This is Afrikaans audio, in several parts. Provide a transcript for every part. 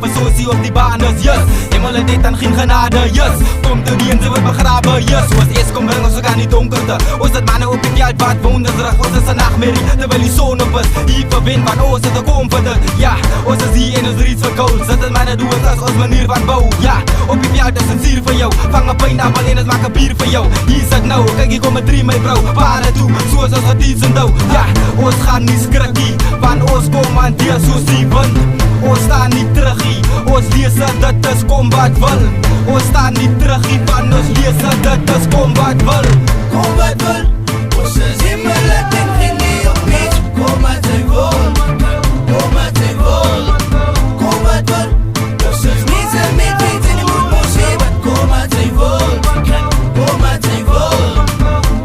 versosie op die baan is, yes. Hemel het dit aan geen genade, yes. Kom toe die en ze wordt begraven, yes. Ons eerst kom bring ons ook aan die donkerte. Ons het mannen op die veld wat wondersrug. Ons is een nachtmerrie, terwijl die zon op is. Hier verbind van ons het een comforter. Ja, ons is hier en ons reeds voor gold. Zet het mannen, doe het als ons manier van bouw. Ja, op die veld is een sier voor jou. Vang een pineappel en het maak een bier voor jou. Hier zit nou, kijk hier kom een 3 mijn vrouw. Paren toe, zoals ons gediend zijn touw. Ja, ons gaan niet skrikkie, van ons commandeer soos die wind. Ons staan niet terug hier, ons lees dit is kom wat wil. Ons staan niet terug hier, van ons lees dit is kom wat wil. Kom wat wil, ons is hemelig en geen nie op niets. Kom wat sy wil, kom wat sy wil. Kom wat wil, ons is niets en met niets en die moet ons hee. Kom wat sy wil, kom wat sy wil.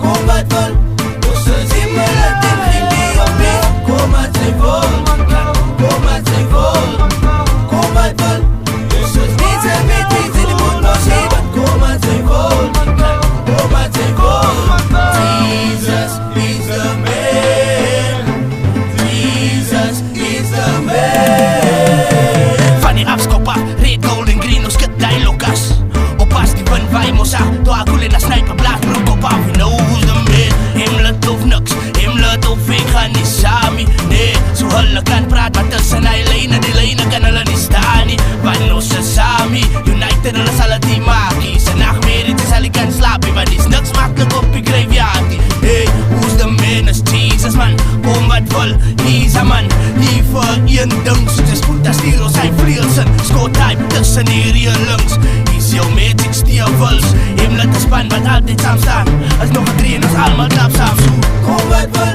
Kom wat wil, ons is hemelig en geen nie op niets. Kom wat sy wil, kom wat sy wil. Kom wat wil, ons is niets en met niets en die moet ons hee. Kom wat sy wil, kom wat sy wil. Jesus is the man. Jesus is the man. Van die afskopper, red, gold en green, ons skit die lokas. Oppas die wind waai mos af, toe ek koel en a sniper blaas broek op af. We know who's the man, hemlet of niks, hemlet of ek gaan nie saamie. Nee, so hulle kan praat, maar tussen hy lijne, die lijne kan hulle nie staan nie. Want ons is saamie, united hulle sal het nie maakie. Sy nachtmerrie, dis hulle kan slaap, want dis niks makkelijk op die graveyard nie. Hey, who's the man is Jesus man, kom wat wil, he's a man. Hier vir een ding, soos die spoed as die roos, hy vleelsin. Skot hype tussen die reelings, hier's jou magic steelwils. Hemlet is span wat altyd saam staan, as nog een 3 en ons allemaal klap saam so. Kom wat wil,